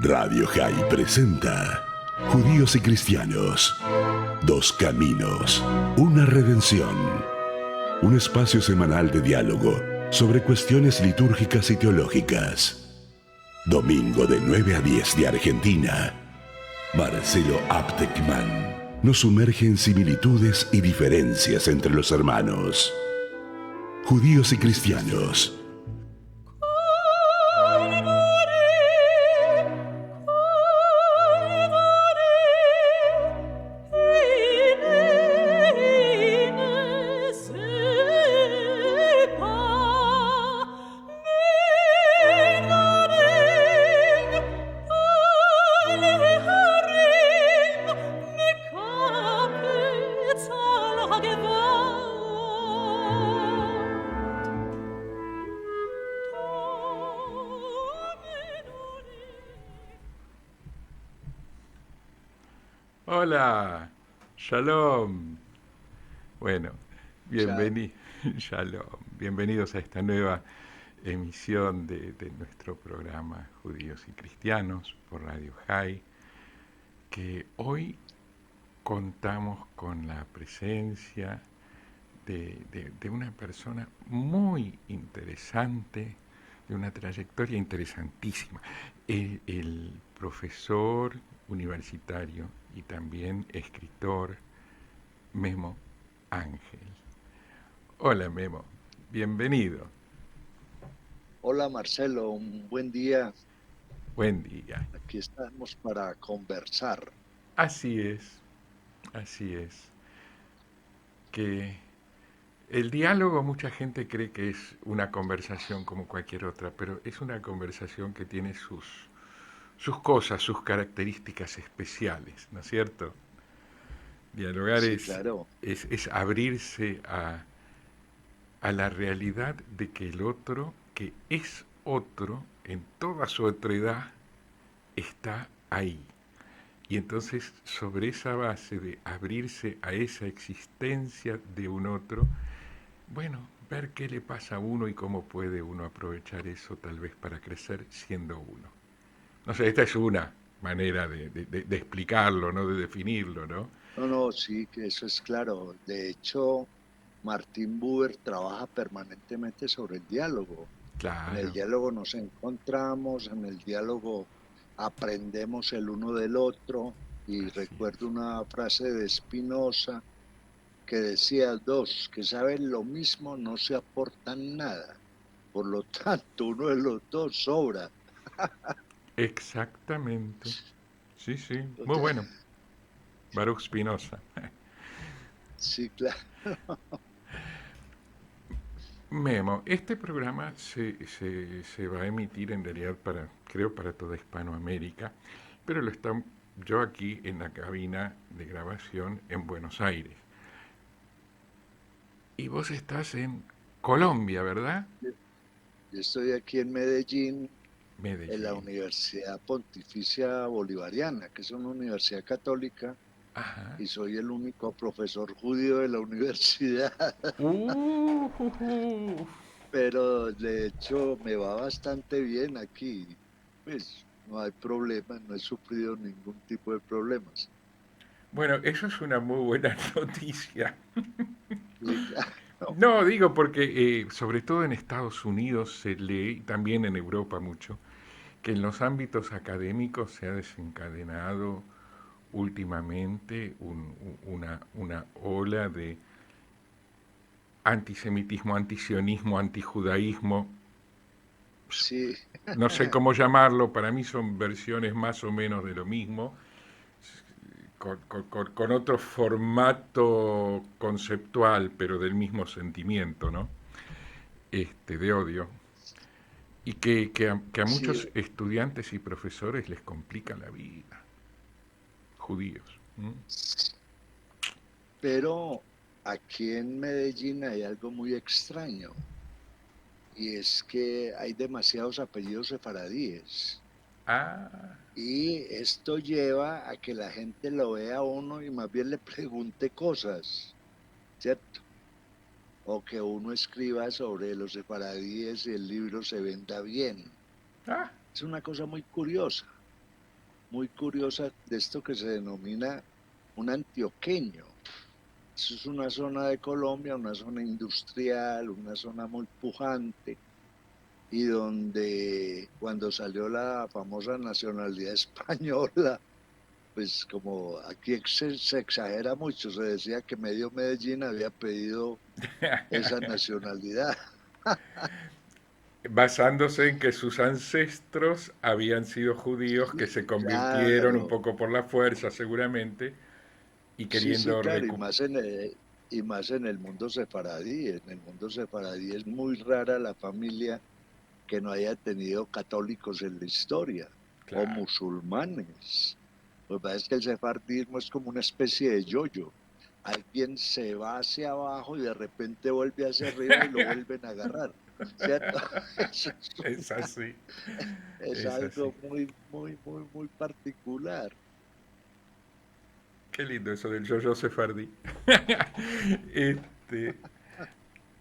Radio High presenta Judíos y Cristianos. Dos caminos, una redención. Un espacio semanal de diálogo sobre cuestiones litúrgicas y teológicas. Domingo de 9 a 10 de Argentina. Marcelo Aptekman nos sumerge en similitudes y diferencias entre los hermanos. Judíos y Cristianos. Hola, Shalom. Bueno, Chao. Shalom. Bienvenidos a esta nueva emisión de nuestro programa Judíos y Cristianos por Radio High, que hoy contamos con la presencia de una persona muy interesante, de una trayectoria interesantísima. El profesor universitario y también escritor Memo Ángel. Hola Memo, bienvenido. Hola Marcelo, un buen día. Buen día. Aquí estamos para conversar. Así es, así es. Que el diálogo mucha gente cree que es una conversación como cualquier otra, pero es una conversación que tiene sus cosas, sus características especiales, ¿no es cierto? Dialogar Sí, claro. es abrirse a la realidad de que el otro, que es otro, en toda su otredad, está ahí. Y entonces, sobre esa base de abrirse a esa existencia de un otro, bueno, ver qué le pasa a uno y cómo puede uno aprovechar eso tal vez para crecer siendo uno. No sé, esta es una manera de explicarlo, ¿no? De definirlo, ¿no? No, sí, que eso es claro. De hecho, Martin Buber trabaja permanentemente sobre el diálogo. En el Claro, diálogo nos encontramos, en el diálogo aprendemos el uno del otro. Y así recuerdo es. una frase de Spinoza que decía: dos que saben lo mismo no se aportan nada. Por lo tanto, uno de los dos sobra. Exactamente. Sí, sí, muy Entonces, bueno. Baruch Spinoza. sí, claro. Memo, este programa se va a emitir en realidad para, creo, para toda Hispanoamérica, pero lo están yo aquí en la cabina de grabación en Buenos Aires. Y vos estás en Colombia, ¿verdad? Yo estoy aquí en Medellín, en la Medellín. Universidad Pontificia Bolivariana, que es una universidad católica, Ajá. y soy el único profesor judío de la universidad. Uh, uh, uh. Pero de hecho me va bastante bien aquí. Pues no hay problema, no he sufrido ningún tipo de problemas. Bueno, eso es una muy buena noticia. Sí, claro. No, digo porque sobre todo en Estados Unidos se lee, y también en Europa mucho, que en los ámbitos académicos se ha desencadenado últimamente una ola de antisemitismo, antisionismo, antijudaísmo, Sí, no sé cómo llamarlo, para mí son versiones más o menos de lo mismo, con otro formato conceptual, pero del mismo sentimiento, ¿no? De odio. Y que a sí, muchos estudiantes y profesores les complica la vida, judíos. ¿Mm? pero aquí en Medellín hay algo muy extraño. Y es que hay demasiados apellidos sefaradíes. Ah, Y esto lleva a que la gente lo vea a uno y más bien le pregunte cosas, ¿cierto? O que uno escriba sobre los sefaradíes y el libro se venda bien. ah, Es una cosa muy curiosa. muy curiosa de esto que se denomina un antioqueño. Eso es una zona de Colombia, una zona industrial, una zona muy pujante, y donde cuando salió la famosa nacionalidad española, pues como aquí se exagera mucho, se decía que medio Medellín había pedido esa nacionalidad. Basándose en que sus ancestros habían sido judíos que se convirtieron un Claro, poco por la fuerza seguramente y sí, sí, queriendo claro, recuperar. y más en el mundo sefaradí. En el mundo sefaradí es muy rara la familia que no haya tenido católicos en la historia o Claro. musulmanes. Lo que pasa es que el sefardismo es como una especie de yoyo. Alguien se va hacia abajo y de repente vuelve hacia arriba y lo vuelven a agarrar, ¿cierto? Eso Es así, es es así. algo muy, muy, muy, muy particular. Qué lindo eso del yo-yo sefardí. Este,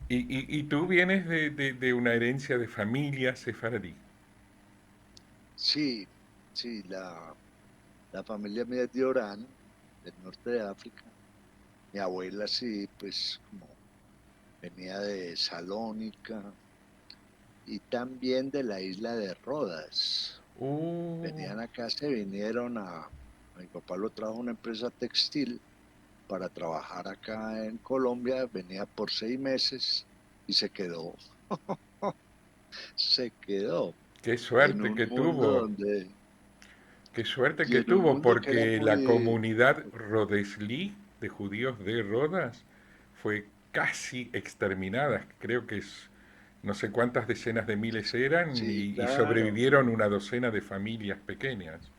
y tú vienes de una herencia de familia sefardí. Sí, sí, la familia mía es de Orán, del norte de África. Mi abuela sí, pues como venía de Salónica y también de la isla de Rodas. Uh, Venían acá, se vinieron a mi papá lo trajo a una empresa textil para trabajar acá en Colombia, venía por 6 meses y se quedó, se quedó qué en suerte un que mundo tuvo, donde, qué suerte y que en un tuvo, mundo que era porque la muy, comunidad rodeslí de judíos de Rodas fue casi exterminada. Creo que es, no sé cuántas decenas de miles eran sí, y claro. sobrevivieron una docena de familias pequeñas.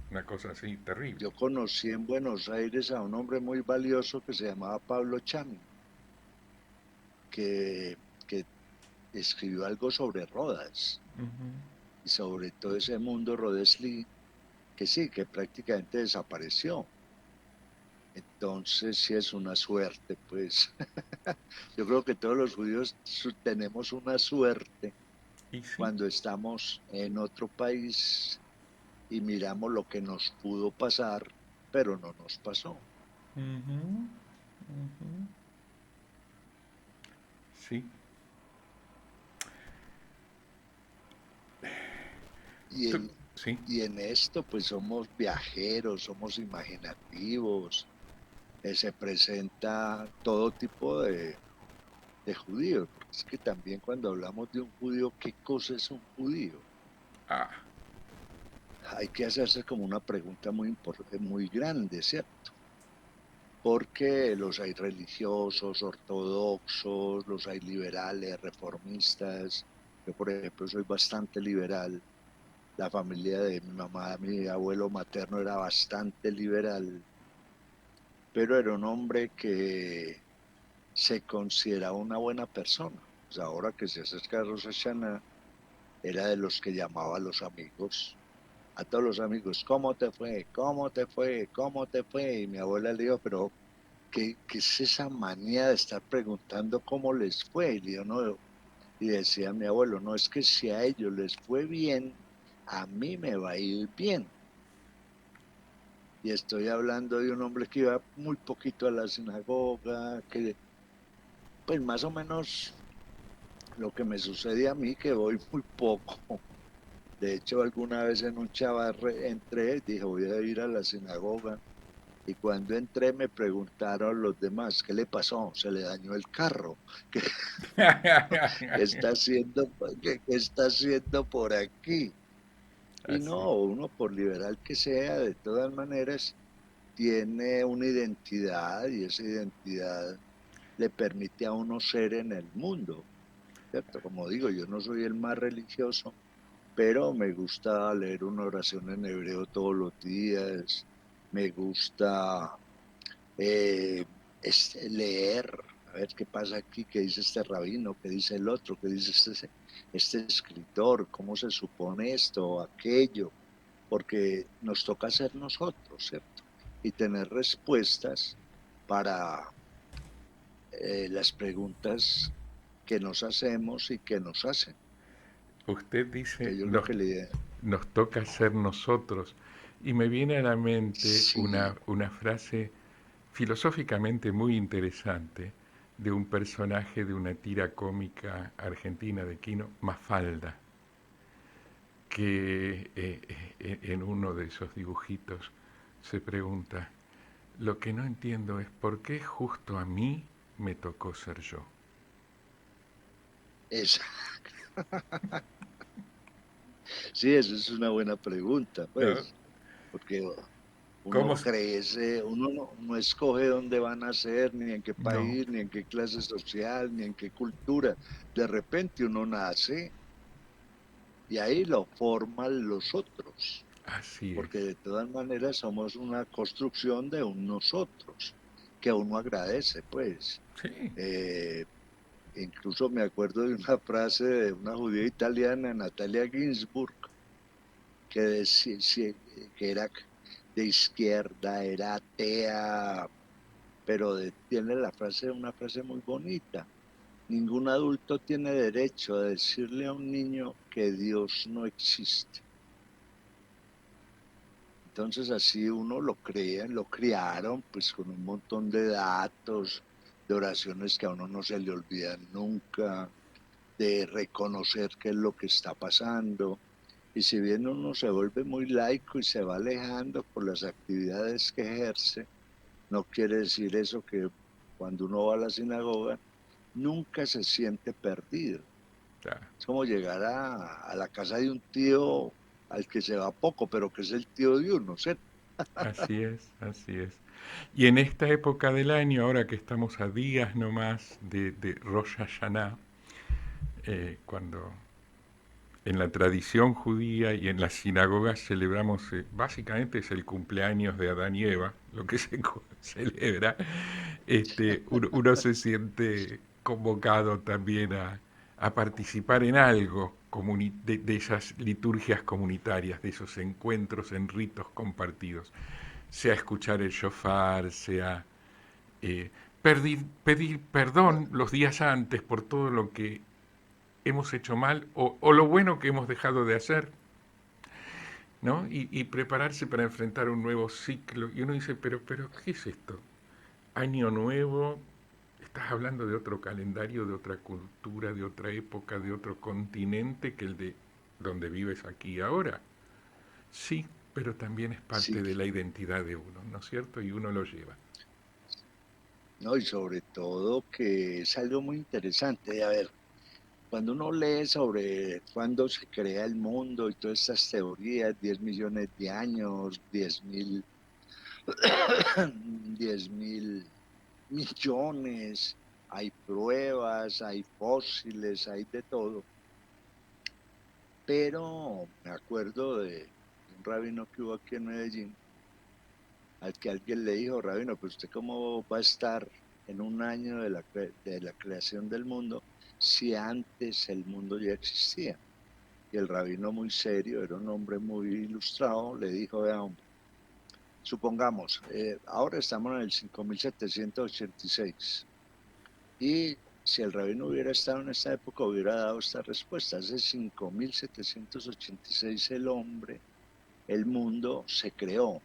Una cosa así terrible. Yo conocí en Buenos Aires a un hombre muy valioso que se llamaba Pablo Chami, que escribió algo sobre Rodas y sobre todo ese mundo Rodeslí, que sí, que prácticamente desapareció. Entonces sí es una suerte, pues. Yo creo que todos los judíos tenemos una suerte Y sí. cuando estamos en otro país y miramos lo que nos pudo pasar, pero no nos pasó. Ujú, ujú. Sí. Y Tú- en, sí. y en esto, pues somos viajeros, somos imaginativos, se presenta todo tipo de judíos, porque es que también cuando hablamos de un judío, ¿qué cosa es un judío? Ah, Hay que hacerse como una pregunta muy grande, ¿cierto? Porque los hay religiosos, ortodoxos, los hay liberales, reformistas. Yo, por ejemplo, soy bastante liberal. La familia de mi mamá, mi abuelo materno era bastante liberal, pero era un hombre que se consideraba una buena persona. Pues ahora que se acerca Rosh Hashanah, era de los que llamaba a los amigos, a todos los amigos, ¿cómo te fue? ¿Cómo te fue? ¿Cómo te fue? Y mi abuela le dijo, pero ¿qué es esa manía de estar preguntando cómo les fue? Y, le dijo, no, y decía mi abuelo, no es que si a ellos les fue bien, a mí me va a ir bien. Y estoy hablando de un hombre que iba muy poquito a la sinagoga, que pues más o menos lo que me sucede a mí, que voy muy poco. De hecho, alguna vez en un chavarre entré, dije, voy a ir a la sinagoga. Y cuando entré me preguntaron los demás, ¿qué le pasó? Se le dañó el carro. ¿Qué, qué está haciendo, qué está haciendo por aquí? Y así. no, uno por liberal que sea, de todas maneras, tiene una identidad y esa identidad le permite a uno ser en el mundo, ¿cierto? Como digo, yo no soy el más religioso, pero me gusta leer una oración en hebreo todos los días, me gusta eh, leer, a ver qué pasa aquí, qué dice este rabino, qué dice el otro, qué dice este escritor, cómo se supone esto o aquello, porque nos toca ser nosotros, ¿cierto? Y tener respuestas para las preguntas que nos hacemos y que nos hacen. Usted dice, Entonces yo creo que la idea, nos toca ser nosotros. Y me viene a la mente Sí, una frase filosóficamente muy interesante de un personaje de una tira cómica argentina de Quino, Mafalda, que en uno de esos dibujitos se pregunta, lo que no entiendo es por qué justo a mí me tocó ser yo. esa. Sí, eso es una buena pregunta, ¿No? pues, porque uno ¿Cómo? crece, uno no escoge dónde va a nacer, ni en qué No, país, ni en qué clase social, ni en qué cultura. De repente uno nace y ahí lo forman los otros, así es. porque de todas maneras somos una construcción de un nosotros, que uno agradece, pues. Sí, Eh, Incluso me acuerdo de una frase de una judía italiana, Natalia Ginsburg, que decía que era de izquierda, era atea, pero tiene una frase muy bonita. Ningún adulto tiene derecho a decirle a un niño que Dios no existe. Entonces así uno lo crea, lo criaron pues con un montón de datos, de oraciones que a uno no se le olvidan nunca, de reconocer qué es lo que está pasando. Y si bien uno se vuelve muy laico y se va alejando por las actividades que ejerce, no quiere decir eso que cuando uno va a la sinagoga nunca se siente perdido. ya. Es como llegar a la casa de un tío al que se va poco, pero que es el tío de uno, ¿cierto? Así es, así es. Y en esta época del año, ahora que estamos a días nomás de Rosh Hashanah, cuando en la tradición judía y en las sinagogas celebramos, básicamente es el cumpleaños de Adán y Eva, lo que se celebra, uno se siente convocado también a participar en algo de esas liturgias comunitarias, de esos encuentros en ritos compartidos, sea escuchar el shofar, sea eh, pedir perdón los días antes por todo lo que hemos hecho mal o lo bueno que hemos dejado de hacer, ¿no? Y prepararse para enfrentar un nuevo ciclo. Y uno dice, pero, ¿qué es esto? Año nuevo, estás hablando de otro calendario, de otra cultura, de otra época, de otro continente que el de donde vives aquí y ahora. Sí, pero también es parte Sí, de la identidad de uno, ¿no es cierto? Y uno lo lleva. ¿no? Y sobre todo que es algo muy interesante. A ver, cuando uno lee sobre cuándo se crea el mundo y todas estas teorías, 10 millones de años, 10.000 millones, hay pruebas, hay fósiles, hay de todo. Pero me acuerdo de un rabino que hubo aquí en Medellín, al que alguien le dijo, rabino, pues usted cómo va a estar en un año de la creación del mundo si antes el mundo ya existía. Y el rabino muy serio, era un hombre muy ilustrado, le dijo, vea hombre, supongamos, ahora estamos en el 5786 y si el rabino hubiera estado en esta época hubiera dado esta respuesta. Hace 5786 el hombre, el mundo se creó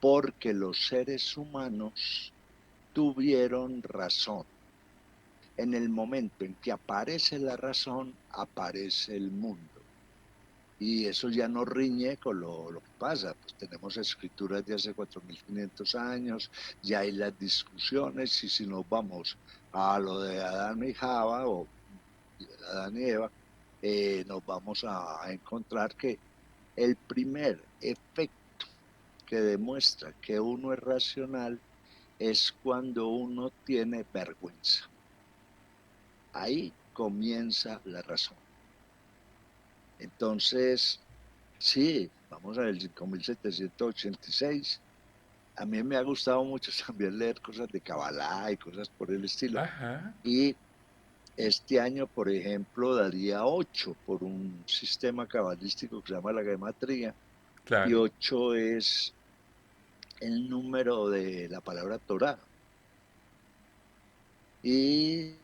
porque los seres humanos tuvieron razón. En el momento en que aparece la razón, aparece el mundo. Y eso ya no riñe con lo que pasa. Pues tenemos escrituras de hace 4.500 años, ya hay las discusiones, y si nos vamos a lo de Adán y Java, o Adán y Eva, nos vamos a encontrar que el primer efecto que demuestra que uno es racional es cuando uno tiene vergüenza. Ahí comienza la razón. Entonces, sí, vamos a ver, 5786. A mí me ha gustado mucho también leer cosas de Kabbalah y cosas por el estilo. Ajá, Y este año, por ejemplo, daría 8 por un sistema cabalístico que se llama la gematría. Y claro. 8 es el número de la palabra Torah. Y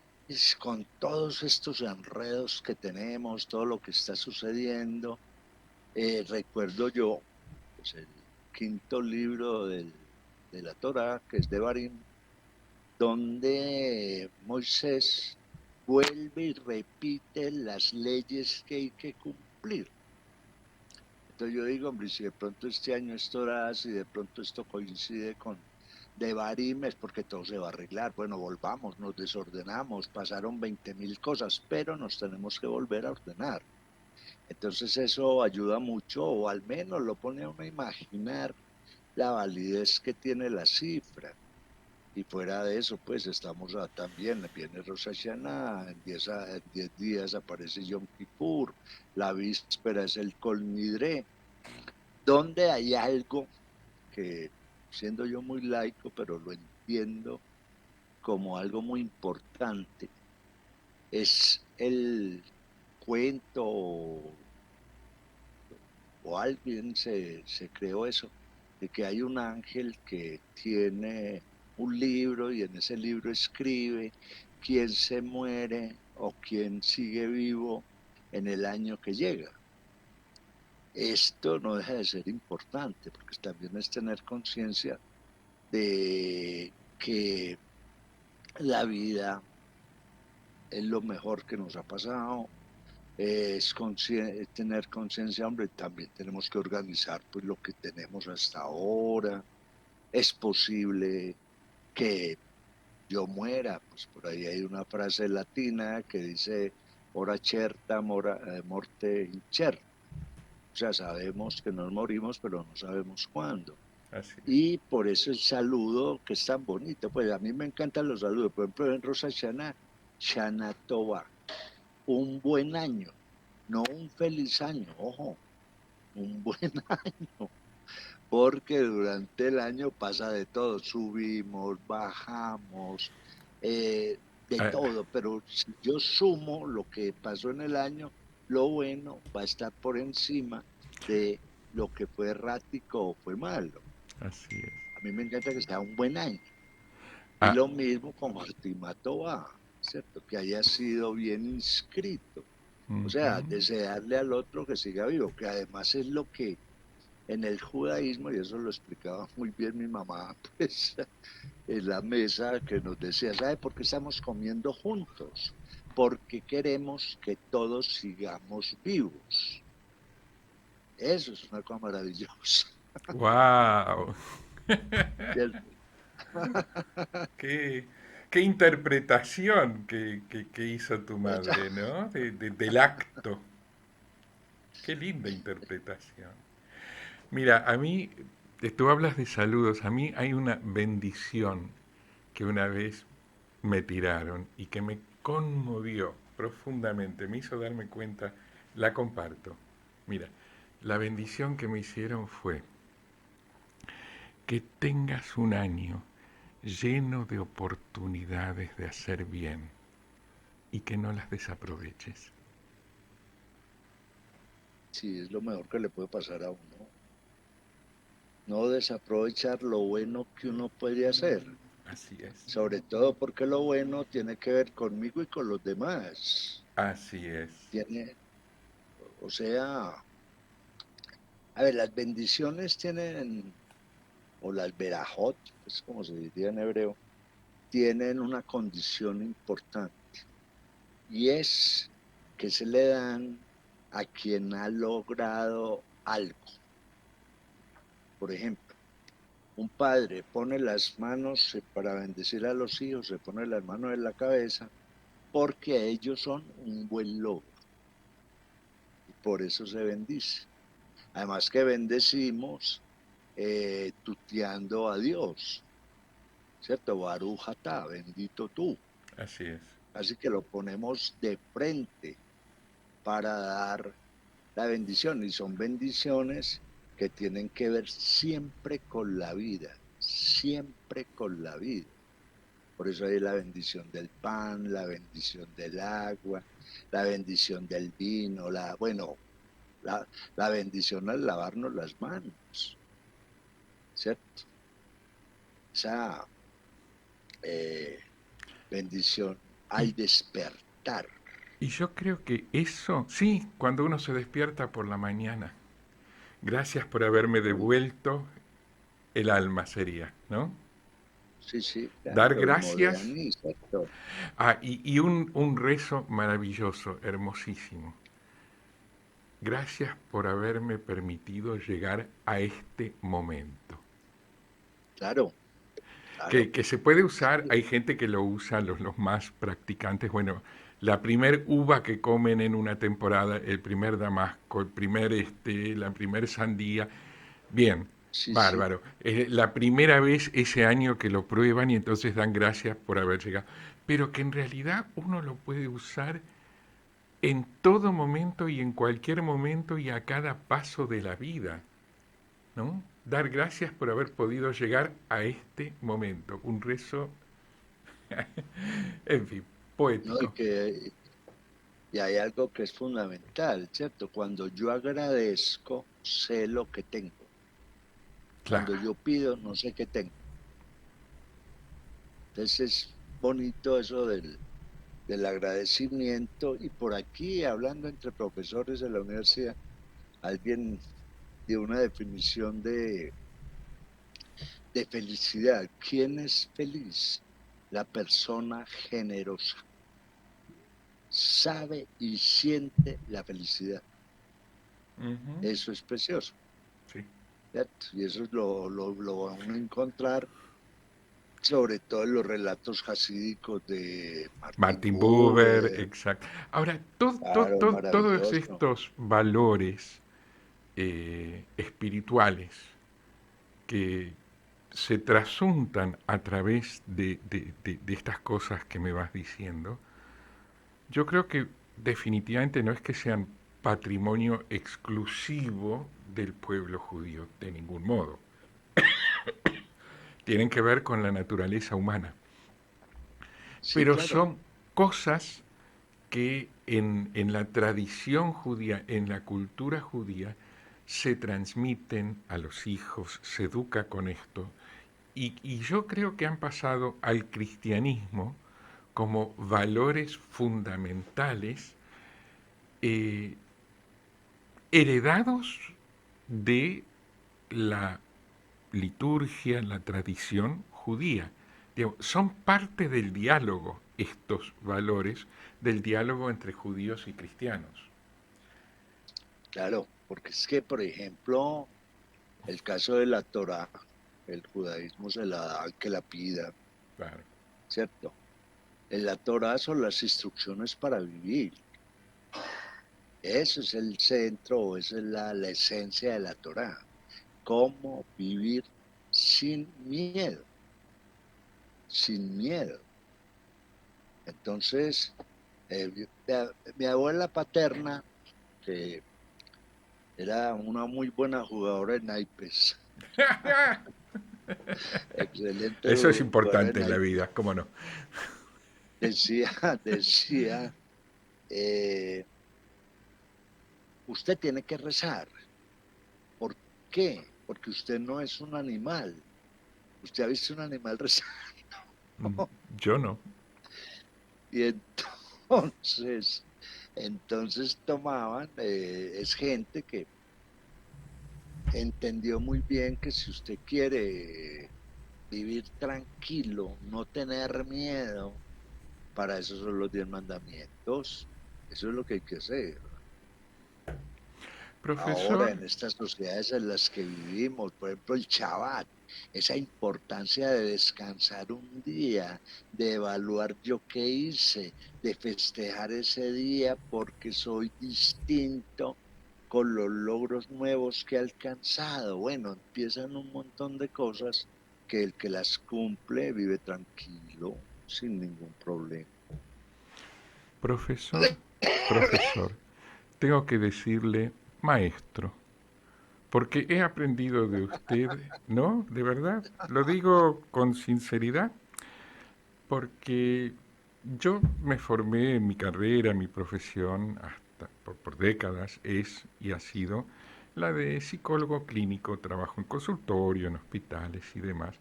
con todos estos enredos que tenemos, todo lo que está sucediendo, recuerdo yo, pues quinto libro de la Torá, que es de Barim, donde Moisés vuelve y repite las leyes que hay que cumplir. Entonces yo digo, hombre, si de pronto este año es Torá, si de pronto esto coincide con Devarim, es porque todo se va a arreglar. Bueno, volvamos, nos desordenamos, pasaron 20.000 cosas, pero nos tenemos que volver a ordenar. Entonces eso ayuda mucho, o al menos lo pone a uno a imaginar la validez que tiene la cifra. Y fuera de eso, pues estamos también, viene Rosh Hashanah, en 10 días aparece Yom Kippur, la víspera es el Kol Nidre, donde hay algo que, siendo yo muy laico, pero lo entiendo como algo muy importante, es el cuento o alguien se creó eso, de que hay un ángel que tiene un libro y en ese libro escribe quién se muere o quién sigue vivo en el año que llega. Esto no deja de ser importante, porque también es tener conciencia de que la vida es lo mejor que nos ha pasado, es tener conciencia, hombre, también tenemos que organizar pues lo que tenemos hasta ahora. Es posible que yo muera, pues por ahí hay una frase latina que dice ora certa, morte incerta. O sea, sabemos que nos morimos, pero no sabemos cuándo. Así es. Y por eso el saludo, que es tan bonito, pues a mí me encantan los saludos. Por ejemplo, en Rosh Hashanah, Shana Tova, un buen año, no un feliz año, ojo, un buen año, porque durante el año pasa de todo, subimos, bajamos, de Ah, todo, pero si yo sumo lo que pasó en el año, lo bueno va a estar por encima de lo que fue errático o fue malo. así es. A mí me encanta que sea un buen año. Y Ah, lo mismo con Martimatova, ¿cierto? Que haya sido bien inscrito. O sea, ujú. desearle al otro que siga vivo, que además es lo que en el judaísmo, y eso lo explicaba muy bien mi mamá, pues en la mesa que nos decía, ¿sabe por qué estamos comiendo juntos? Porque queremos que todos sigamos vivos. Eso es una cosa maravillosa, ¡Wow! ¿cierto? Qué, qué interpretación que hizo tu madre, ¿no? Del acto. Qué linda interpretación. Mira, a mí, tú hablas de saludos, a mí hay una bendición que una vez me tiraron y que me conmovió profundamente, me hizo darme cuenta, la comparto. Mira, la bendición que me hicieron fue que tengas un año lleno de oportunidades de hacer bien y que no las desaproveches. Sí, es lo mejor que le puede pasar a uno. No desaprovechar lo bueno que uno puede hacer. Así es, Sobre todo porque lo bueno tiene que ver conmigo y con los demás. así es. Tiene, o sea, a ver, las bendiciones tienen, o las verajot, es como se diría en hebreo, tienen una condición importante y es que se le dan a quien ha logrado algo. Por ejemplo, un padre pone las manos para bendecir a los hijos, se pone las manos en la cabeza porque ellos son un buen logro y por eso se bendice. Además que bendecimos tuteando a Dios, ¿cierto? Baruch atá, bendito tú. Así es. Así que lo ponemos de frente para dar la bendición y son bendiciones que tienen que ver siempre con la vida, siempre con la vida. Por eso hay la bendición del pan, la bendición del agua, la bendición del vino, bueno, la bendición al lavarnos las manos, ¿cierto? Esa eh, bendición al Y, despertar. y yo creo que eso, sí, cuando uno se despierta por la mañana, gracias por haberme Uy, devuelto el alma sería, ¿no? Sí, sí, Dar claro, el gracias. modernización. Y un rezo maravilloso, hermosísimo. Gracias por haberme permitido llegar a este momento. Claro, claro. Que se puede usar, Sí, hay gente que lo usa, los más practicantes, bueno, la primer uva que comen en una temporada, el primer damasco, la primer sandía, bien, sí, sí, bárbaro. La primera vez ese año que lo prueban y entonces dan gracias por haber llegado. Pero que en realidad uno lo puede usar en todo momento y en cualquier momento y a cada paso de la vida, ¿no? Dar gracias por haber podido llegar a este momento. Un rezo, en fin, ¿no? poético. Y hay algo que es fundamental, ¿cierto? Cuando yo agradezco, sé lo que tengo. Cuando Claro. yo pido, no sé qué tengo. Entonces es bonito eso del agradecimiento. Y por aquí, hablando entre profesores de la universidad, alguien dio una definición de felicidad. ¿Quién es feliz? La persona generosa. Sabe y siente la felicidad. Ujú, Eso es precioso, sí. ¿cierto? Y eso es lo va uno a encontrar sobre todo en los relatos hasídicos de Martin Martin Buber, Buber. exacto. Ahora, Claro, todos maravilloso. estos valores espirituales que se trasuntan a través de estas cosas que me vas diciendo, yo creo que definitivamente no es que sean patrimonio exclusivo del pueblo judío, de ningún modo. Tienen que ver con la naturaleza humana, Sí, pero claro, son cosas que en la tradición judía, en la cultura judía, se transmiten a los hijos, se educa con esto, y yo creo que han pasado al cristianismo como valores fundamentales eh, heredados de la liturgia, la tradición judía. Digamos, son parte del diálogo estos valores, del diálogo entre judíos y cristianos. claro, porque es que, por ejemplo, el caso de la Torá, el judaísmo se la da al que la pida, Claro. ¿cierto? En la Torá son las instrucciones para vivir. Eso es el centro, esa es la esencia de la Torá. Cómo vivir sin miedo, sin miedo. Entonces, mi abuela paterna, que era una muy buena jugadora de naipes, excelente Eso es jugadora de importante en la naipes, vida, ¿cómo no? decía, decía, eh, usted tiene que rezar. ¿Por qué? Porque usted no es un animal. ¿Usted ha visto un animal rezar? Yo no. Y entonces tomaban, es gente que entendió muy bien que si usted quiere vivir tranquilo, no tener miedo, para eso son los 10 mandamientos. Eso es lo que hay que hacer. Ahora, Profesor, en estas sociedades en las que vivimos, por ejemplo, el Shabbat, esa importancia de descansar un día, de evaluar yo qué hice, de festejar ese día porque soy distinto con los logros nuevos que he alcanzado. Bueno, empiezan un montón de cosas que el que las cumple vive tranquilo, sin ningún problema. profesor, profesor, tengo que decirle maestro, porque he aprendido de usted, ¿no? De verdad, lo digo con sinceridad, porque yo me formé en mi carrera, mi profesión, hasta por décadas, es y ha sido la de psicólogo clínico, trabajo en consultorio, en hospitales y demás,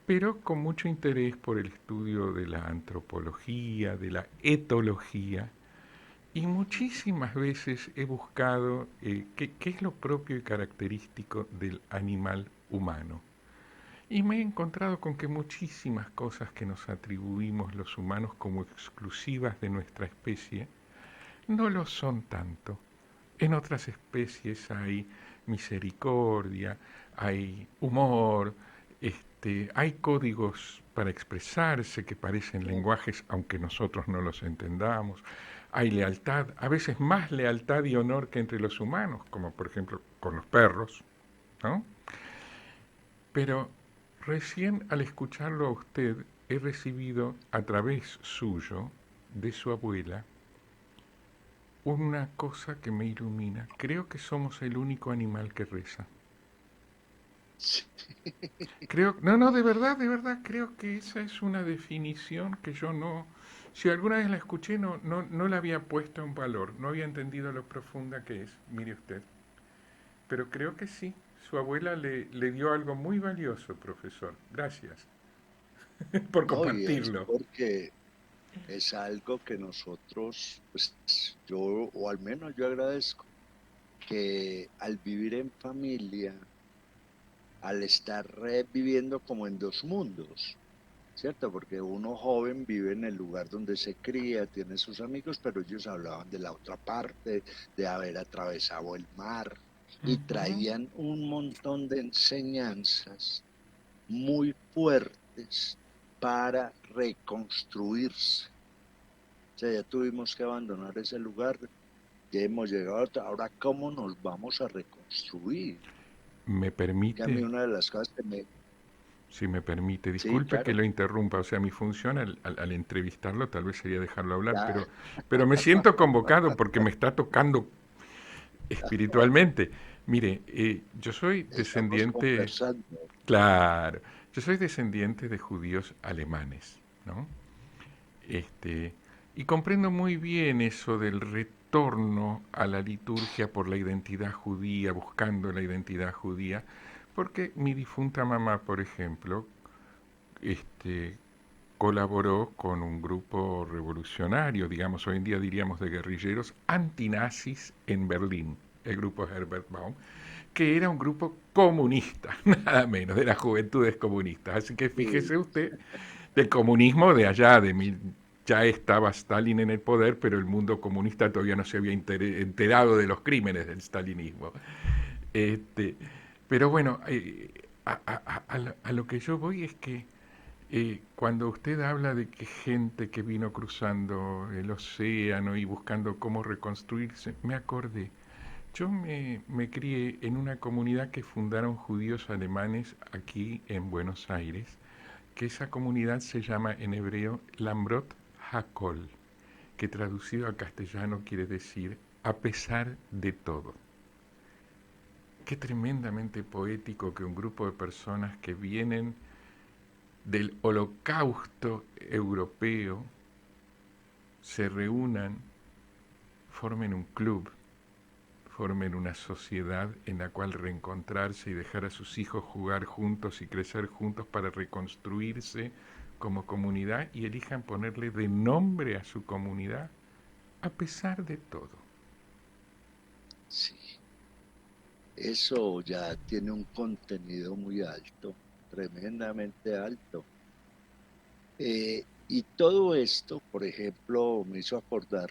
pero con mucho interés por el estudio de la antropología, de la etología, y muchísimas veces he buscado qué es lo propio y característico del animal humano. Y me he encontrado con que muchísimas cosas que nos atribuimos los humanos como exclusivas de nuestra especie no lo son tanto. En otras especies hay misericordia, hay humor, hay códigos para expresarse que parecen lenguajes aunque nosotros no los entendamos. Hay lealtad, a veces más lealtad y honor que entre los humanos, como por ejemplo con los perros, ¿no? Pero recién al escucharlo a usted he recibido a través suyo, de su abuela, una cosa que me ilumina. Creo que somos el único animal que reza. Sí. Creo, de verdad, creo que esa es una definición que yo no, si alguna vez la escuché, no la había puesto en valor, no había entendido lo profunda que es, mire usted. Pero creo que sí, su abuela le dio algo muy valioso, profesor. Gracias por No, y es compartirlo. porque es algo que nosotros, pues yo, o al menos yo agradezco, que al vivir en familia, al estar viviendo como en dos mundos, ¿cierto? Porque uno joven vive en el lugar donde se cría, tiene sus amigos, pero ellos hablaban de la otra parte, de haber atravesado el mar, y Ujú. traían un montón de enseñanzas muy fuertes para reconstruirse. O sea, ya tuvimos que abandonar ese lugar, ya hemos llegado ahora ¿cómo nos vamos a reconstruir? Me Que a mí permite, una de las cosas que me... si me permite, Sí, disculpe que claro, lo interrumpa, o sea, mi función al entrevistarlo tal vez sería dejarlo hablar, ya, pero me siento convocado porque me está tocando espiritualmente. Mire, yo soy estamos descendiente, conversando. claro, yo soy descendiente de judíos alemanes, ¿no? Este, y comprendo muy bien eso del retorno a la liturgia por la identidad judía, buscando la identidad judía, porque mi difunta mamá, por ejemplo, este, colaboró con un grupo revolucionario, digamos, hoy en día diríamos de guerrilleros antinazis en Berlín, el grupo Herbert Baum, que era un grupo comunista, nada menos, de las juventudes comunistas. Así que Sí, fíjese usted, del comunismo de allá, ya estaba Stalin en el poder, pero el mundo comunista todavía no se había enterado de los crímenes del stalinismo. Este, pero bueno, a lo que yo voy es que cuando usted habla de que gente que vino cruzando el océano y buscando cómo reconstruirse, me acordé. Yo me crié en una comunidad que fundaron judíos alemanes aquí en Buenos Aires, que esa comunidad se llama en hebreo Lambrot Hakol, que traducido al castellano quiere decir a pesar de todo. Qué tremendamente poético que un grupo de personas que vienen del holocausto europeo se reúnan, formen un club, formen una sociedad en la cual reencontrarse y dejar a sus hijos jugar juntos y crecer juntos para reconstruirse como comunidad y elijan ponerle de nombre a su comunidad a pesar de todo. sí. Eso ya tiene un contenido muy alto, tremendamente alto. Y todo esto, por ejemplo, me hizo acordar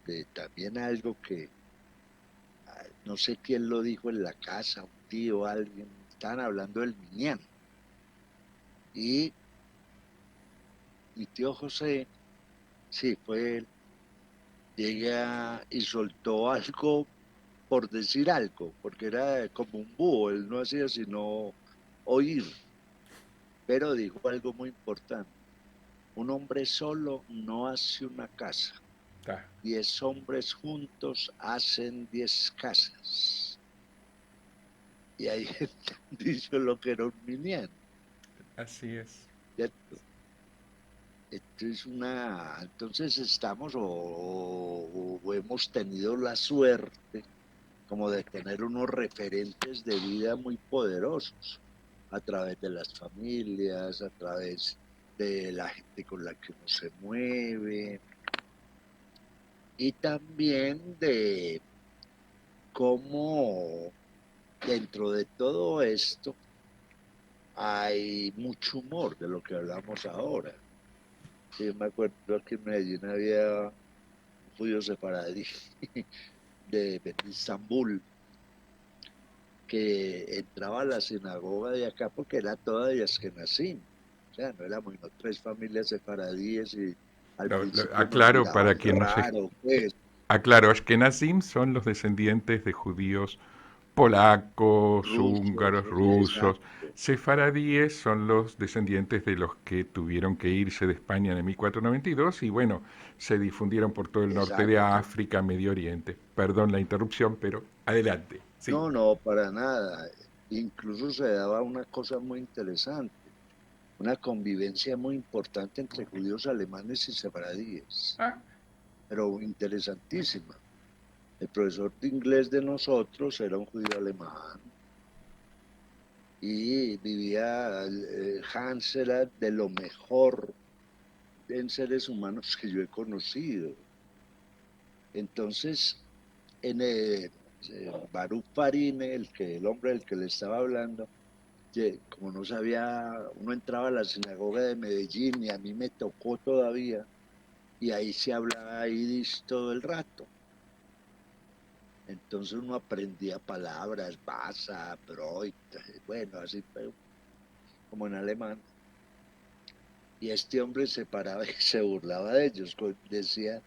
de también algo que no sé quién lo dijo en la casa, un tío, alguien, estaban hablando del Minyan. Y mi tío José, sí, fue él, llega y soltó algo por decir algo, porque era como un búho, él no hacía sino oír, pero dijo algo muy importante. Un hombre solo no hace una casa, Ta, 10 hombres juntos hacen 10 casas. Y ahí dicho lo que era un minián, así es. ¿cierto? Entonces estamos o hemos tenido la suerte como de tener unos referentes de vida muy poderosos a través de las familias, a través de la gente con la que uno se mueve y también de cómo dentro de todo esto hay mucho humor de lo que hablamos ahora. Sí, yo me acuerdo que en Medellín había un judío sefaradí de Estambul que entraba a la sinagoga de acá porque era toda de Ashkenazim. O sea, no éramos no, tres familias sefaradíes y al principio nos Aclaro para miraban quien no se... raro, pues. Aclaro, Ashkenazim son los descendientes de judíos polacos, Rusos, húngaros, rusos. exacto, Sefaradíes son los descendientes de los que tuvieron que irse de España en el 1492 y bueno, se difundieron por todo el norte de exacto. África, Medio Oriente. Perdón la interrupción, pero adelante. Sí. No, no, para nada. Incluso se daba una cosa muy interesante, una convivencia muy importante entre judíos alemanes y sefaradíes, Ah, pero interesantísima. El profesor de inglés de nosotros era un judío alemán y vivía, Hans era de lo mejor en seres humanos que yo he conocido. Entonces, en Baruch Farine, el hombre del que le estaba hablando, que como no sabía, uno entraba a la sinagoga de Medellín y a mí me tocó todavía, y ahí se hablaba yiddish todo el rato. Entonces uno aprendía palabras, Basa, Breut, bueno, así como en alemán. Y este hombre se paraba y se burlaba de ellos, decía,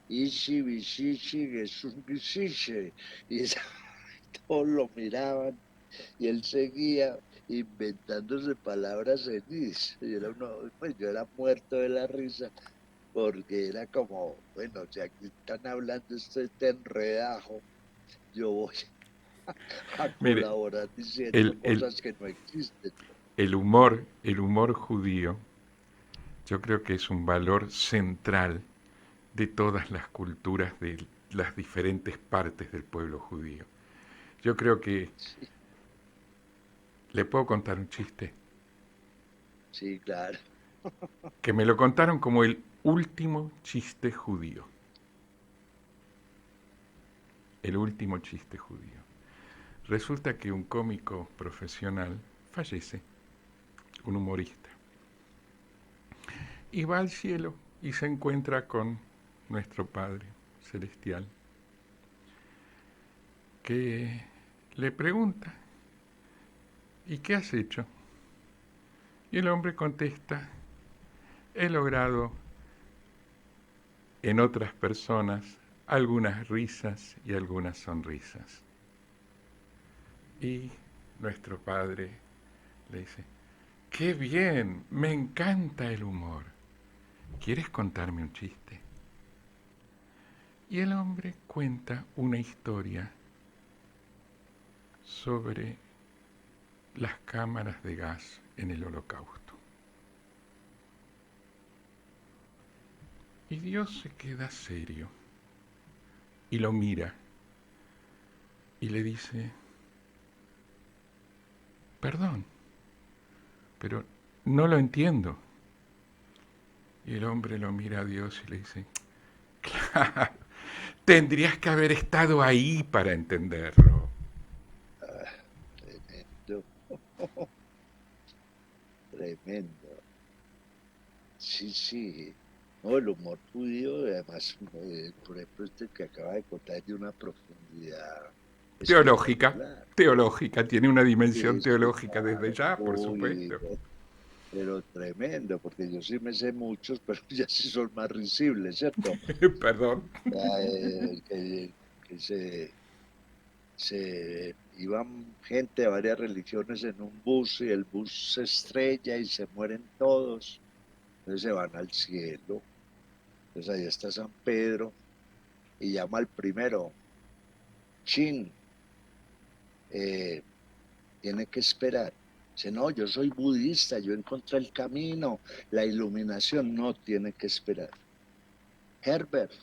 Ishi, Bishishi, Gesun, Gishiche. Y todos lo miraban y él seguía inventándose palabras en yiddish. Pues yo era muerto de la risa porque era como, bueno, si aquí están hablando este enredajo, yo voy a mire, colaborar diciendo el, el, cosas que no existen. el humor judío, yo creo que es un valor central de todas las culturas de las diferentes partes del pueblo judío. Yo creo que Sí, le puedo contar un chiste, sí, claro. que me lo contaron como el último chiste judío. El último chiste judío. Resulta que un cómico profesional fallece, un humorista, y va al cielo y se encuentra con nuestro Padre Celestial, que le pregunta, ¿y qué has hecho? Y el hombre contesta, he logrado en otras personas algunas risas y algunas sonrisas. Y nuestro Padre le dice, ¡qué bien! Me encanta el humor. ¿Quieres contarme un chiste? Y el hombre cuenta una historia sobre las cámaras de gas en el Holocausto. Y Dios se queda serio y lo mira y le dice, perdón, pero no lo entiendo. Y el hombre lo mira a Dios y le dice, claro, tendrías que haber estado ahí para entenderlo. Ah, tremendo, tremendo. Sí, sí. No, el humor judío, además, por ejemplo, este que acaba de contar de una profundidad Teológica, espectacular. teológica, tiene una dimensión Sí, sí, teológica desde claro. ya, por Uy, supuesto. pero tremendo, porque yo sí me sé muchos, pero ya sí son más risibles, ¿cierto? Perdón. Ya, que se iban gente de varias religiones en un bus y el bus se estrella y se mueren todos, entonces se van al cielo. Entonces ahí está San Pedro y llama al primero, Chin, eh, tiene que esperar. Dice, no, yo soy budista, yo encontré el camino, la iluminación, no tiene que esperar. Herbert,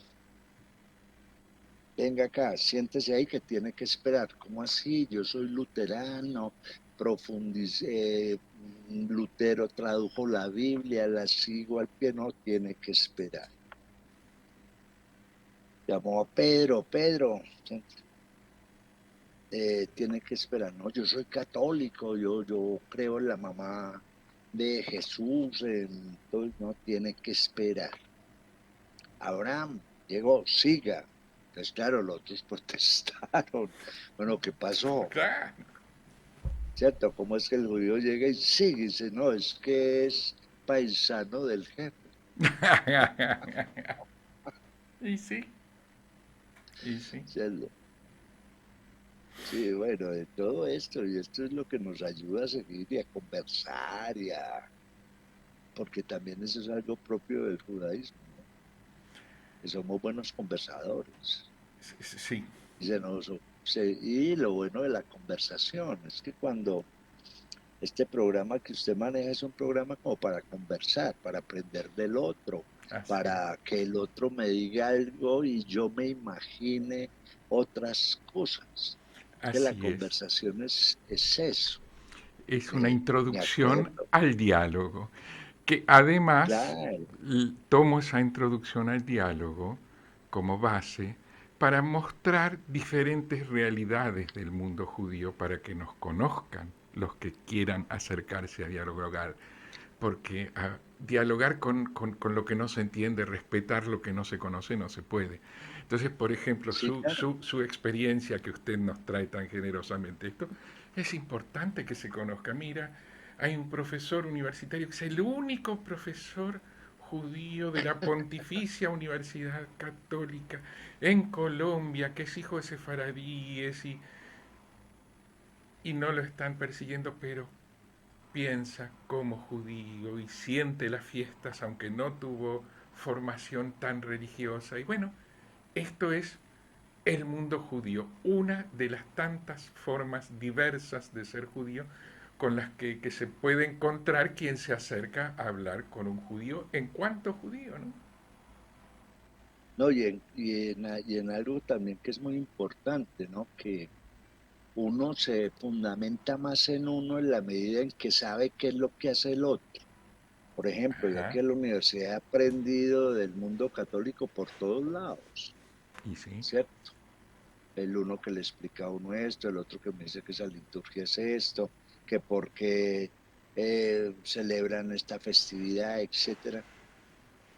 venga acá, siéntese ahí que tiene que esperar. ¿Cómo así? Yo soy luterano, profundicé, Lutero tradujo la Biblia, la sigo al pie, no tiene que esperar. Llamó a Pedro, Pedro, tiene que esperar. No, yo soy católico, yo creo en la mamá de Jesús, entonces no tiene que esperar. Abraham llegó, siga. Entonces, claro, los otros protestaron. Bueno, ¿qué pasó? Claro. ¿Cierto? ¿Cómo es que el judío llega y sigue? Y dice, no, es que es paisano del jefe. Y sí, y sí. ¿Cierto? Sí, bueno, de todo esto, y esto es lo que nos ayuda a seguir y a conversar porque también eso es algo propio del judaísmo, ¿no? Que somos buenos conversadores. Sí, Y, y lo bueno de la conversación es que cuando este programa que usted maneja es un programa como para conversar, para aprender del otro, así es. para que el otro me diga algo y yo me imagine otras cosas. Que la Así es. conversación es eso. Es una Me introducción acuerdo, al diálogo, que además claro, tomo esa introducción al diálogo como base para mostrar diferentes realidades del mundo judío para que nos conozcan los que quieran acercarse a dialogar, porque dialogar con lo que no se entiende, respetar lo que no se conoce, no se puede. Entonces, por ejemplo, sí, claro. su experiencia que usted nos trae tan generosamente, esto es importante que se conozca. Mira, hay un profesor universitario que es el único profesor judío de la Pontificia Universidad Católica en Colombia, que es hijo de sefaradíes y no lo están persiguiendo, pero piensa como judío y siente las fiestas aunque no tuvo formación tan religiosa. Y bueno, esto es el mundo judío, una de las tantas formas diversas de ser judío con las que se puede encontrar quien se acerca a hablar con un judío en cuanto judío, ¿no? No, y en algo también que es muy importante, ¿no? Que uno se fundamenta más en uno en la medida en que sabe qué es lo que hace el otro. Por ejemplo, yo aquí Ajá, en la universidad he aprendido del mundo católico por todos lados, y sí, ¿cierto? El uno que le explica a uno esto, el otro que me dice que esa liturgia es esto, que por qué celebran esta festividad, etcétera.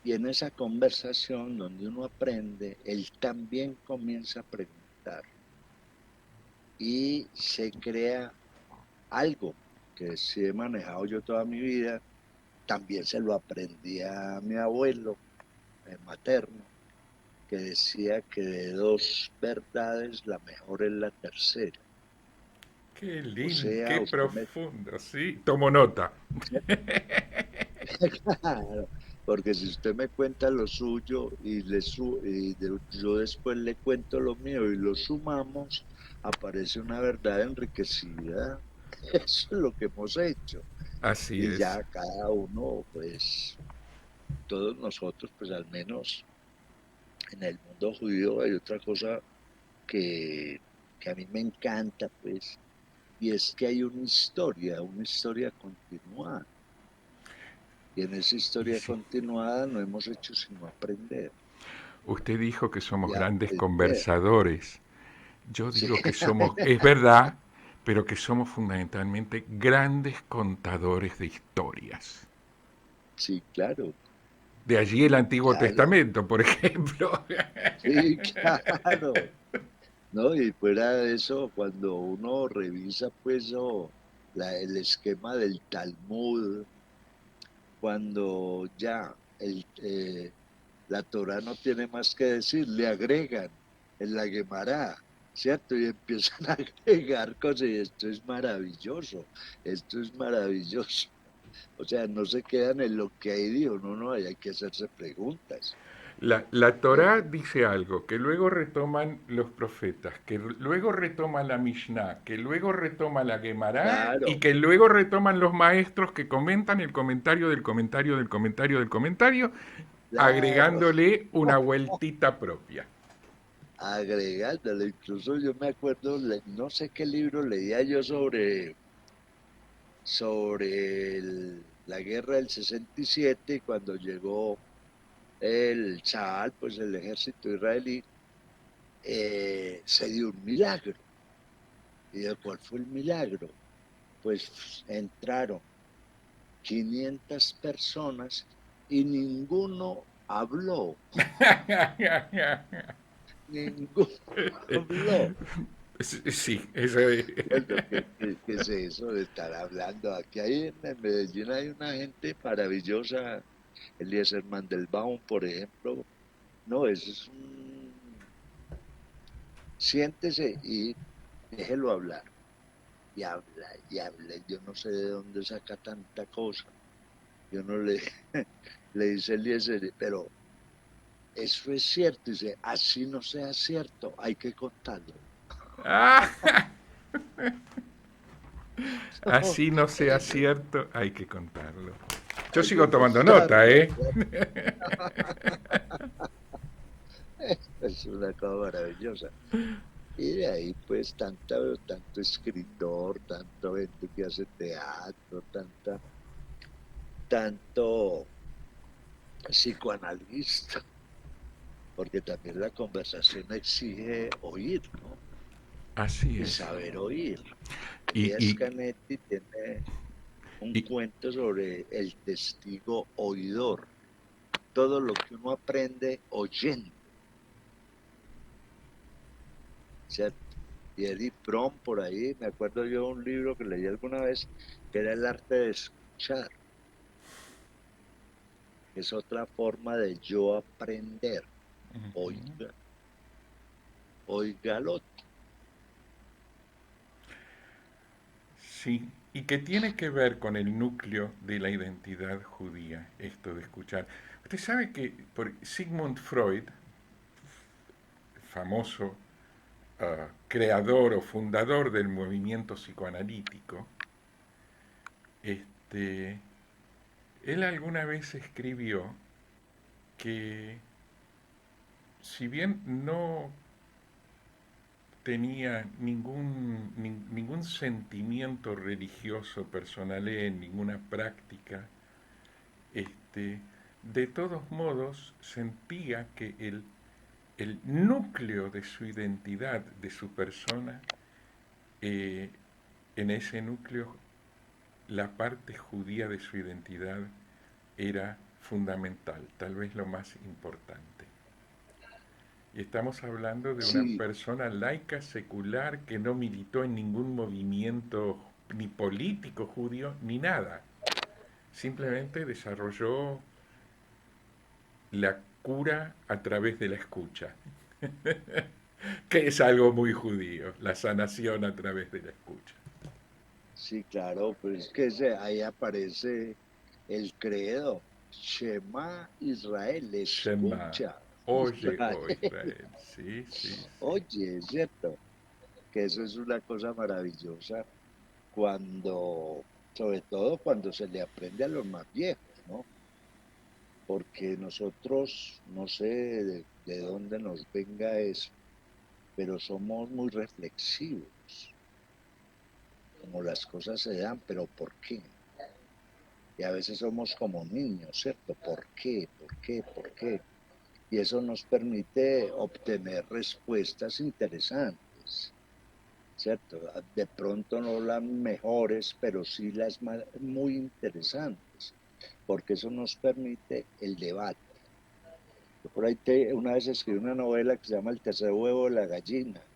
Y en esa conversación donde uno aprende, él también comienza a preguntar y se crea algo que sí he manejado yo toda mi vida. También se lo aprendí a mi abuelo materno, que decía que de dos verdades la mejor es la tercera. qué O lindo, sea, qué usted me... profundo, sí, tomo nota. Claro, porque si usted me cuenta lo suyo yo después le cuento lo mío y lo sumamos, aparece una verdad enriquecida. Eso es lo que hemos hecho. Así Y es. ya cada uno, pues, todos nosotros, pues al menos en el mundo judío hay otra cosa que, que a mí me encanta, pues, y es que hay una historia continuada. Y en esa Y historia sí, continuada no hemos hecho sino aprender usted dijo que somos y grandes aprender. conversadores. Yo Sí, digo que somos, es verdad, pero que somos fundamentalmente grandes contadores de historias. sí, claro, De allí el Antiguo claro, Testamento, por ejemplo. sí, claro. ¿No? Y fuera de eso, cuando uno revisa, pues, el esquema del Talmud, cuando ya la Torah no tiene más que decir, le agregan en la Gemara, ¿cierto? Y empiezan a agregar cosas y esto es maravilloso. O sea, no se quedan en lo que hay dicho, no, no, hay que hacerse preguntas, La Torá ¿cierto? dice algo, que luego retoman los profetas, que luego retoma la Mishnah, que luego retoma la Gemara y Claro, que luego retoman los maestros que comentan el comentario del comentario del comentario del comentario, claro, agregándole una vueltita propia. agregándole, incluso yo me acuerdo, no sé qué libro leía yo sobre la guerra del 67 cuando llegó el Shah, pues el ejército israelí, se dio un milagro. ¿Y de cuál fue el milagro? Pues entraron 500 personas y ninguno habló. Ninguno habló. Sí, eso es. ¿Qué es eso de estar hablando? Aquí en Medellín hay una gente maravillosa, Eliezer Mandelbaum, por ejemplo. No, eso es un... Siéntese y déjelo hablar. Y habla, y habla. Yo no sé de dónde saca tanta cosa. Yo no le, le dice Eliezer, pero eso es cierto. Dice, así no sea cierto, hay que contarlo. Ah, No, así no sea eso cierto, hay que contarlo. Yo hay que sigo tomando nota, contarlo. ¿eh? Es una cosa maravillosa. Y de ahí, pues, tanto escritor, tanto gente que hace teatro, tanto psicoanalista, porque también la conversación exige oír, ¿no? Así Y es. saber oír. Y, Elías y, Canetti tiene un y cuento sobre el testigo oidor, todo lo que uno aprende oyendo, ¿cierto? Y Edith Brom por ahí, me acuerdo yo de un libro que leí alguna vez, que era el arte de escuchar, que es otra forma de yo aprender. Oiga, oiga al otro. sí, y que tiene que ver con el núcleo de la identidad judía, esto de escuchar. Usted sabe que por Sigmund Freud, famoso creador o fundador del movimiento psicoanalítico, este, él alguna vez escribió que si bien no tenía ningún sentimiento religioso personal en ninguna práctica, de todos modos sentía que el núcleo de su identidad, de su persona, eh, en ese núcleo la parte judía de su identidad era fundamental, tal vez lo más importante. Y estamos hablando de una Sí, persona laica, secular, que no militó en ningún movimiento ni político judío, ni nada. Simplemente desarrolló la cura a través de la escucha, que es algo muy judío, la sanación a través de la escucha. sí, claro, pero es que ahí aparece el credo. Shema Israel, Shema, escucha oye, Israel. oh Israel, sí, sí, sí. Oye, es cierto, que eso es una cosa maravillosa cuando, sobre todo cuando se le aprende a los más viejos, ¿no? Porque nosotros, no sé de dónde nos venga eso, pero somos muy reflexivos, como las cosas se dan, pero ¿por qué? Y a veces somos como niños, ¿cierto? ¿Por qué? ¿Por qué? ¿Por qué? Y eso nos permite obtener respuestas interesantes, ¿cierto? De pronto no las mejores, pero sí las muy interesantes, porque eso nos permite el debate. Yo por ahí una vez escribí una novela que se llama El tercer huevo de la gallina,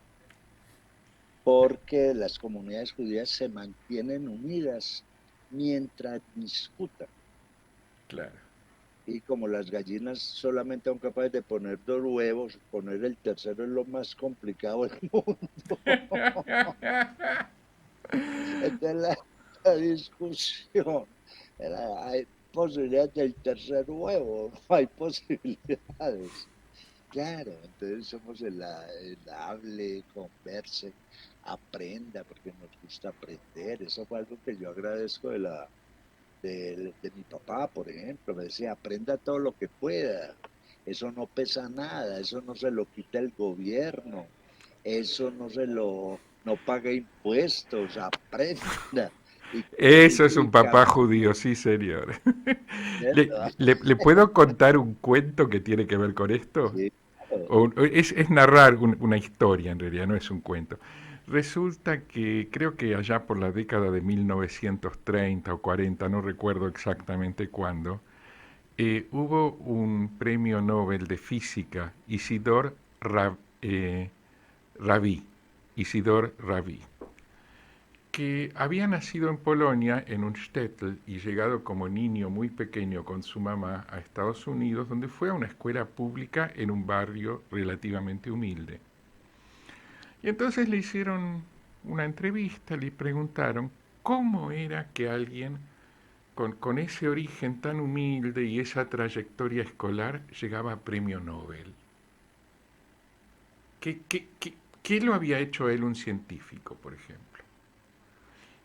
porque las comunidades judías se mantienen unidas mientras discutan. Claro. Y como las gallinas solamente son capaces de poner 2 huevos, poner el tercero es lo más complicado del mundo. Entonces la discusión hay posibilidades del tercer huevo, no hay posibilidades. Claro, entonces somos el hable, converse, aprenda, porque nos gusta aprender. Eso fue algo que yo agradezco de mi papá, por ejemplo. Me decía, aprenda todo lo que pueda. Eso no pesa nada, eso no se lo quita el gobierno, eso no paga impuestos, aprenda. Y, Eso es y, un y papá camine, judío, sí, señor. ¿Le, ¿cierto? le puedo contar un cuento que tiene que ver con esto? Sí, claro. Es narrar una historia, en realidad, no es un cuento. Resulta que creo que allá por la década de 1930 o 40, no recuerdo exactamente cuándo, hubo un premio Nobel de Física, Rabi, Isidor Rabi, que había nacido en Polonia, en un shtetl, y llegado como niño muy pequeño con su mamá a Estados Unidos, donde fue a una escuela pública en un barrio relativamente humilde. Y entonces le hicieron una entrevista, le preguntaron cómo era que alguien con ese origen tan humilde y esa trayectoria escolar llegaba a premio Nobel. ¿Qué lo había hecho a él un científico, por ejemplo?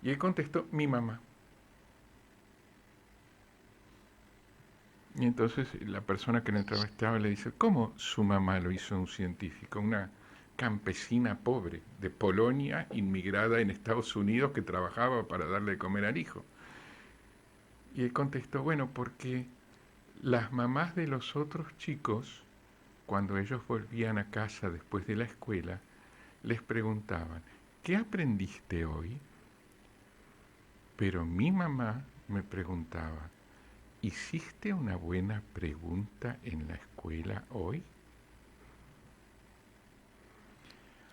Y él contestó, mi mamá. Y entonces la persona que le entrevistaba le dice, ¿cómo su mamá lo hizo un científico? Una campesina pobre de Polonia, inmigrada en Estados Unidos, que trabajaba para darle de comer al hijo. Y él contestó, bueno, porque las mamás de los otros chicos, cuando ellos volvían a casa después de la escuela, les preguntaban, ¿qué aprendiste hoy? Pero mi mamá me preguntaba, ¿hiciste una buena pregunta en la escuela hoy?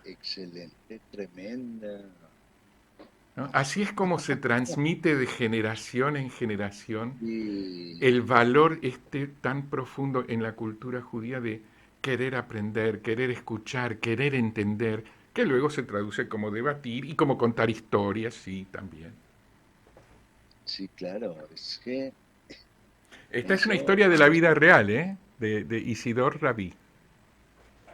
Excelente, tremenda. ¿No? Así es como se transmite de generación en generación Y el valor este tan profundo en la cultura judía de querer aprender, querer escuchar, querer entender, que luego se traduce como debatir y como contar historias, sí, también. sí, claro, es que Esta es una eso, historia de la vida real, ¿eh? De Isidor Rabí.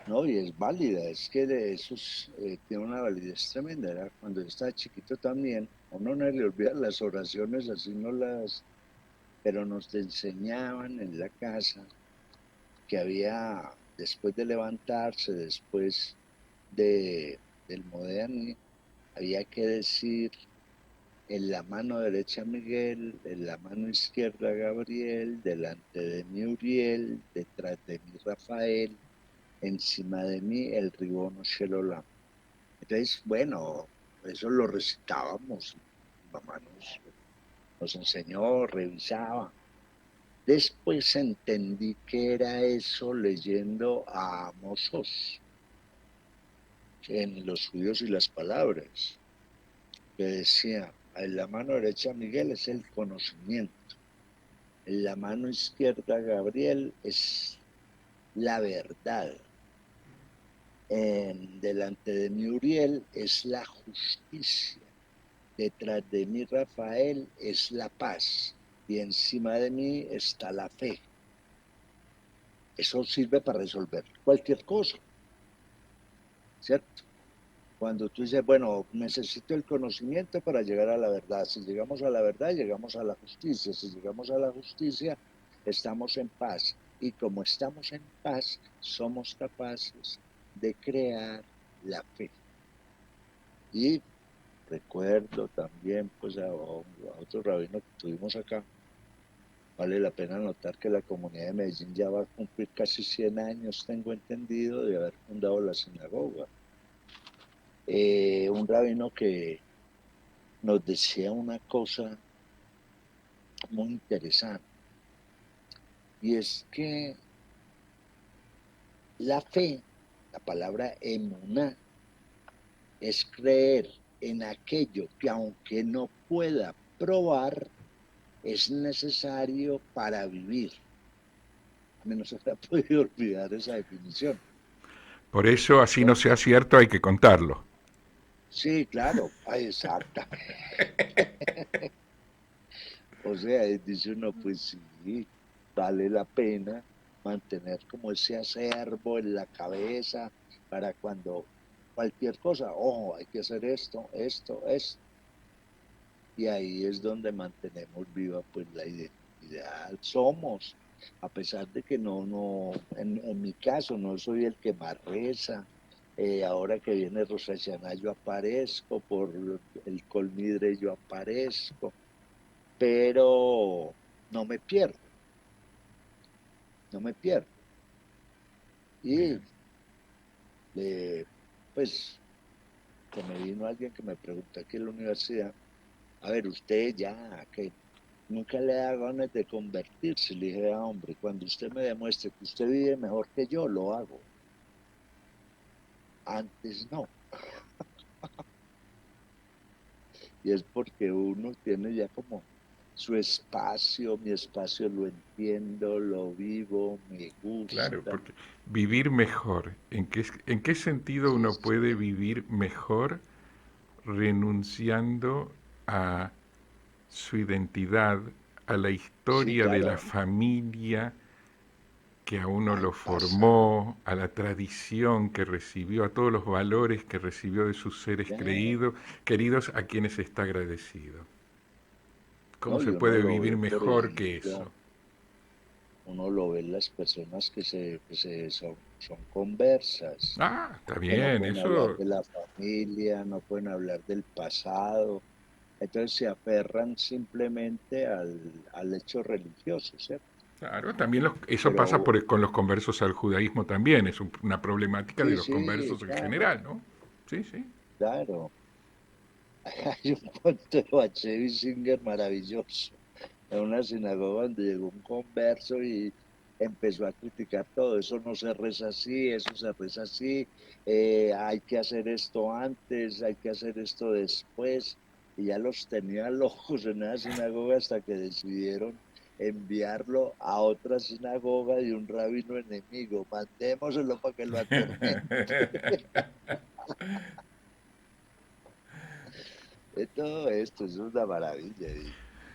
no, y es válida, es que de esos tiene una validez tremenda. Era cuando yo estaba chiquito también, a uno no le olvida las oraciones, así no las, pero nos enseñaban en la casa que había, después de levantarse, después del moderno, había que decir en la mano derecha Miguel, en la mano izquierda Gabriel, delante de mí Uriel, detrás de mí Rafael, encima de mí el ribono Shelolam. Entonces, bueno, eso lo recitábamos, mi mamá nos enseñó, revisaba. Después entendí que era eso leyendo a Amos Oz en Los judíos y las palabras, que decía, en la mano derecha Miguel es el conocimiento, en la mano izquierda Gabriel es la verdad, delante de mí Uriel es la justicia, detrás de mí Rafael es la paz y encima de mí está la fe. Eso sirve para resolver cualquier cosa, ¿cierto? Cuando tú dices, bueno, necesito el conocimiento para llegar a la verdad. Si llegamos a la verdad, llegamos a la justicia. Si llegamos a la justicia, estamos en paz. Y como estamos en paz, somos capaces de crear la fe. Y recuerdo también pues a otro rabino que tuvimos acá. Vale la pena notar que la comunidad de Medellín ya va a cumplir casi 100 años, tengo entendido, de haber fundado la sinagoga. Un rabino que nos decía una cosa muy interesante, y es que la fe, la palabra emuná, es creer en aquello que aunque no pueda probar, es necesario para vivir. A mí no se me ha podido olvidar esa definición. Por eso, así no ¿No? sea cierto, hay que contarlo. Sí, claro, exactamente. O sea, dice uno, pues sí, vale la pena mantener como ese acervo en la cabeza para cuando cualquier cosa, ojo, hay que hacer esto, esto, esto. Y ahí es donde mantenemos viva pues la identidad. Somos, a pesar de que en mi caso no soy el que más reza. Ahora que viene Rosh Hashanah yo aparezco, por el Colmidre yo aparezco, pero no me pierdo, no me pierdo. Y Bien. pues que me vino alguien que me preguntó aquí en la universidad, a ver, usted ya, que nunca le da ganas de convertirse. Le dije, hombre, cuando usted me demuestre que usted vive mejor que yo, lo hago. Antes no. Y es porque uno tiene ya como su espacio, mi espacio lo entiendo, lo vivo, me Claro, gusta. porque vivir mejor, en qué sentido uno puede vivir mejor renunciando a su identidad, a la Sí, historia de la claro, familia que a uno al lo pasado, formó, a la tradición que recibió, a todos los valores que recibió de sus seres claro, queridos a quienes está agradecido. ¿Cómo ¿no? Y se uno puede lo vivir ve, por mejor que ejemplo, eso? uno lo ve en las personas son conversas, Ah, está que no bien, pueden hablar eso. de la familia, no pueden hablar del pasado, entonces se aferran simplemente al hecho religioso, ¿cierto? Claro, también eso pasa Pero con los conversos al judaísmo también, es una problemática de sí, los sí, conversos en claro, general, ¿no? Sí, sí. claro. Hay un cuento de Bachevi Singer maravilloso. En una sinagoga donde llegó un converso y empezó a criticar todo. Eso no se reza así, eso se reza así, hay que hacer esto antes, hay que hacer esto después. Y ya los tenía locos en una sinagoga hasta que decidieron enviarlo a otra sinagoga de un rabino enemigo. Mandémoselo para que lo atormente. De todo esto es una maravilla.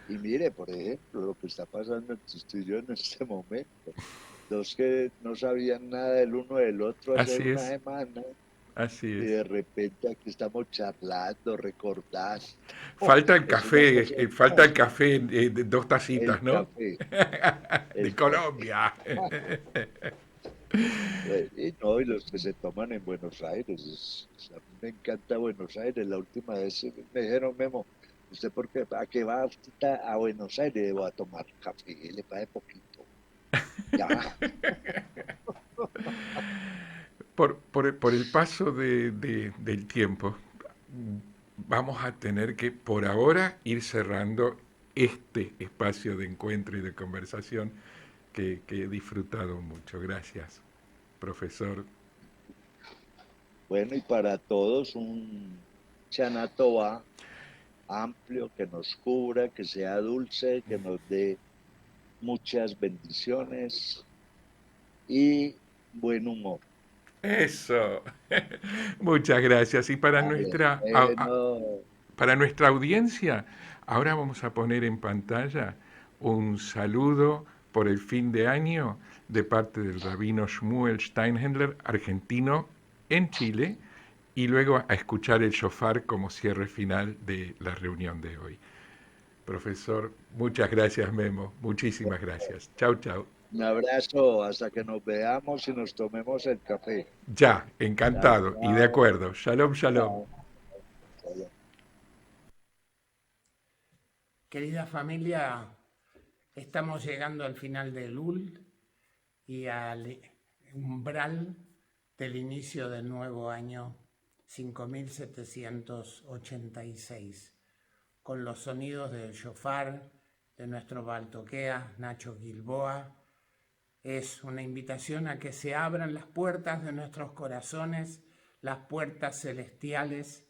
Y mire, por ejemplo, lo que está pasando entre usted y yo en este momento. Dos que no sabían nada del uno del otro hace Así una es, semana así y es. de repente aquí estamos charlando, recordando. Falta el Es una café, cosa, falta el café de dos el tacitas, ¿no? café, De el café. Colombia. Y no, y los que se toman en Buenos Aires, a mí me encanta Buenos Aires. La última vez me dijeron, Memo, ¿usted por qué? ¿A qué va usted a Buenos Aires? Voy a tomar café, le pague poquito. Ya, Por el paso del tiempo, vamos a tener que, por ahora, ir cerrando este espacio de encuentro y de conversación que he disfrutado mucho. Gracias, profesor. bueno, y para todos un Chanatoa amplio que nos cubra, que sea dulce, que nos dé muchas bendiciones y buen humor. Eso. Muchas gracias. Y Vale, bueno, para nuestra audiencia, ahora vamos a poner en pantalla un saludo por el fin de año de parte del rabino Shmuel Steinhendler, argentino, en Chile, y luego a escuchar el shofar como cierre final de la reunión de hoy. Profesor, muchas gracias, Memo. Muchísimas gracias. Chau, chau. un abrazo hasta que nos veamos y nos tomemos el café. Ya, Chao, encantado y de chao, acuerdo. Shalom, shalom. chao. Chao. Querida familia, estamos llegando al final del UL y al umbral del inicio del nuevo año 5786, con los sonidos del shofar de nuestro Baltoquea, Nacho Gilboa. Es una invitación a que se abran las puertas de nuestros corazones, las puertas celestiales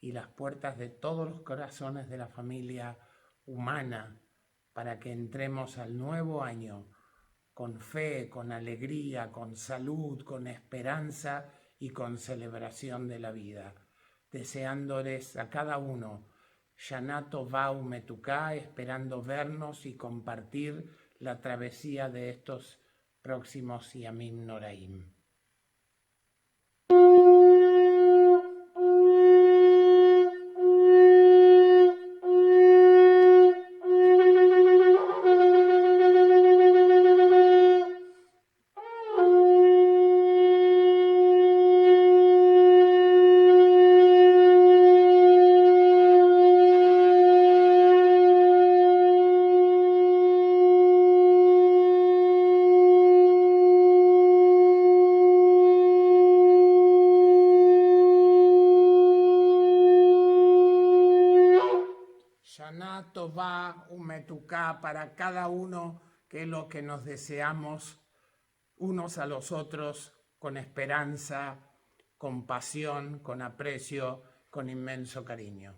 y las puertas de todos los corazones de la familia humana, para que entremos al nuevo año con fe, con alegría, con salud, con esperanza y con celebración de la vida. Deseándoles a cada uno Shana Tová Umetuká, esperando vernos y compartir la travesía de estos próximos Yamim Noraim. Tová, un Metucá para cada uno, que es lo que nos deseamos unos a los otros con esperanza, con pasión, con aprecio, con inmenso cariño.